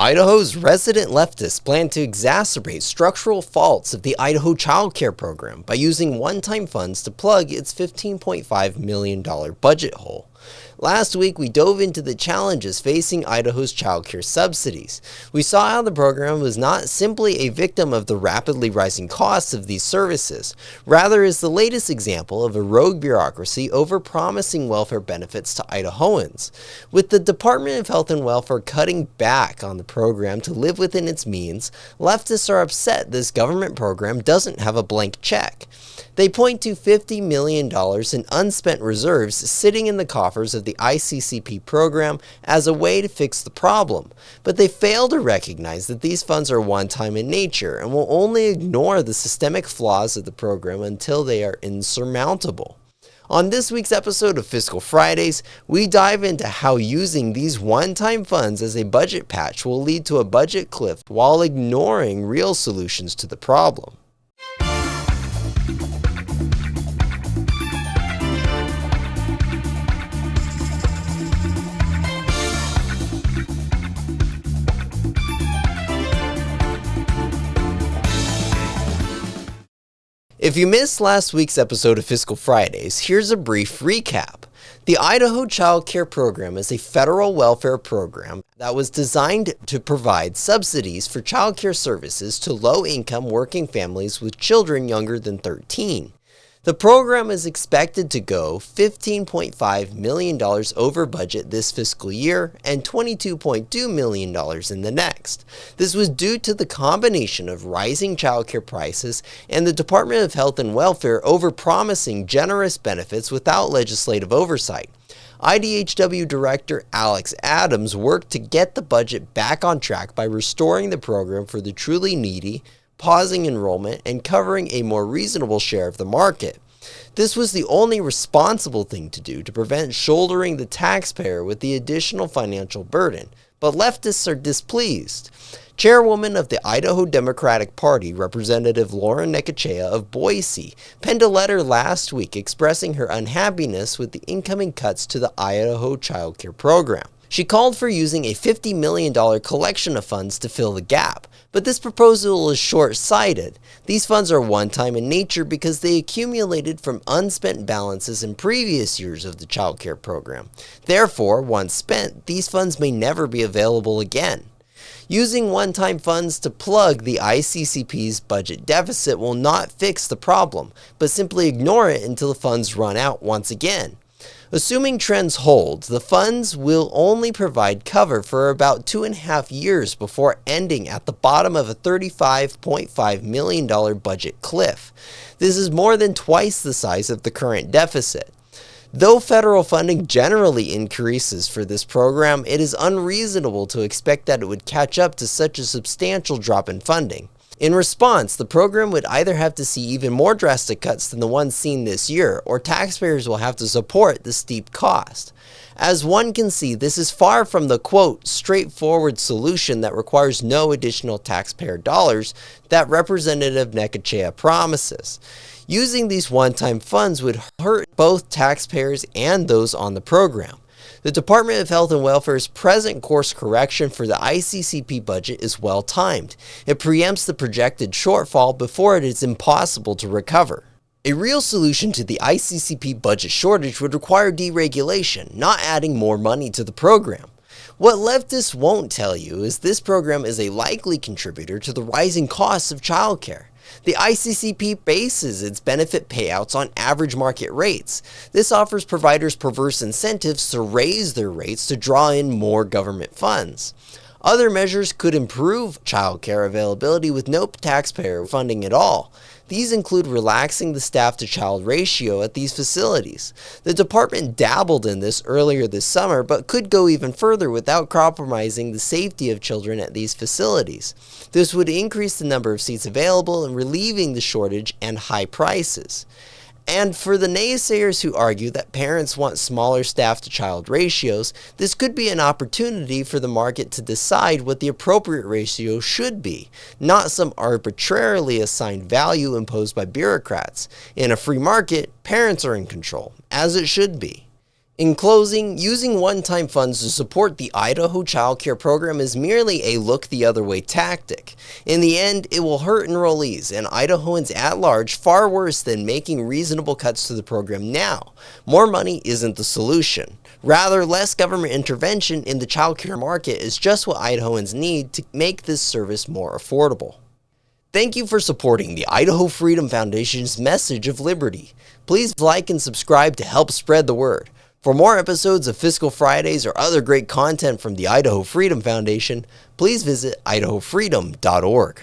Idaho's resident leftists plan to exacerbate structural faults of the Idaho Childcare program by using one-time funds to plug its $15.5 million budget hole. Last week, we dove into the challenges facing Idaho's childcare subsidies. We saw how the program was not simply a victim of the rapidly rising costs of these services, rather is the latest example of a rogue bureaucracy overpromising welfare benefits to Idahoans. With the Department of Health and Welfare cutting back on the program to live within its means, leftists are upset this government program doesn't have a blank check. They point to $50 million in unspent reserves sitting in the coffers of the ICCP program as a way to fix the problem, but they fail to recognize that these funds are one-time in nature and will only ignore the systemic flaws of the program until they are insurmountable. On this week's episode of Fiscal Fridays, we dive into how using these one-time funds as a budget patch will lead to a budget cliff while ignoring real solutions to the problem. If you missed last week's episode of Fiscal Fridays, here's a brief recap. The Idaho Childcare Program is a federal welfare program that was designed to provide subsidies for childcare services to low-income working families with children younger than 13. The program is expected to go $15.5 million over budget this fiscal year and $22.2 million in the next. This was due to the combination of rising childcare prices and the Department of Health and Welfare overpromising generous benefits without legislative oversight. IDHW Director Alex Adams worked to get the budget back on track by restoring the program for the truly needy, pausing enrollment, and covering a more reasonable share of the market. This was the only responsible thing to do to prevent shouldering the taxpayer with the additional financial burden, but leftists are displeased. Chairwoman of the Idaho Democratic Party, Representative Lauren Necochea of Boise, penned a letter last week expressing her unhappiness with the incoming cuts to the Idaho Child Care program. She called for using a $50 million collection of funds to fill the gap, but this proposal is short-sighted. These funds are one-time in nature because they accumulated from unspent balances in previous years of the child care program. Therefore, once spent, these funds may never be available again. Using one-time funds to plug the ICCP's budget deficit will not fix the problem, but simply ignore it until the funds run out once again. Assuming trends hold, the funds will only provide cover for about 2.5 years before ending at the bottom of a $35.5 million budget cliff. This is more than twice the size of the current deficit. Though federal funding generally increases for this program, it is unreasonable to expect that it would catch up to such a substantial drop in funding. In response, the program would either have to see even more drastic cuts than the ones seen this year, or taxpayers will have to support the steep cost. As one can see, this is far from the, quote, straightforward solution that requires no additional taxpayer dollars that Representative Necochea promises. Using these one-time funds would hurt both taxpayers and those on the program. The Department of Health and Welfare's present course correction for the ICCP budget is well-timed. It preempts the projected shortfall before it is impossible to recover. A real solution to the ICCP budget shortage would require deregulation, not adding more money to the program. What leftists won't tell you is this program is a likely contributor to the rising costs of childcare. The ICCP bases its benefit payouts on average market rates. This offers providers perverse incentives to raise their rates to draw in more government funds. Other measures could improve childcare availability with no taxpayer funding at all. These include relaxing the staff-to-child ratio at these facilities. The department dabbled in this earlier this summer, but could go even further without compromising the safety of children at these facilities. This would increase the number of seats available and relieving the shortage and high prices. And for the naysayers who argue that parents want smaller staff-to-child ratios, this could be an opportunity for the market to decide what the appropriate ratio should be, not some arbitrarily assigned value imposed by bureaucrats. In a free market, parents are in control, as it should be. In closing, using one-time funds to support the Idaho Childcare program is merely a look-the-other-way tactic. In the end, it will hurt enrollees and Idahoans at large far worse than making reasonable cuts to the program now. More money isn't the solution. Rather, less government intervention in the childcare market is just what Idahoans need to make this service more affordable. Thank you for supporting the Idaho Freedom Foundation's message of liberty. Please like and subscribe to help spread the word. For more episodes of Fiscal Fridays or other great content from the Idaho Freedom Foundation, please visit idahofreedom.org.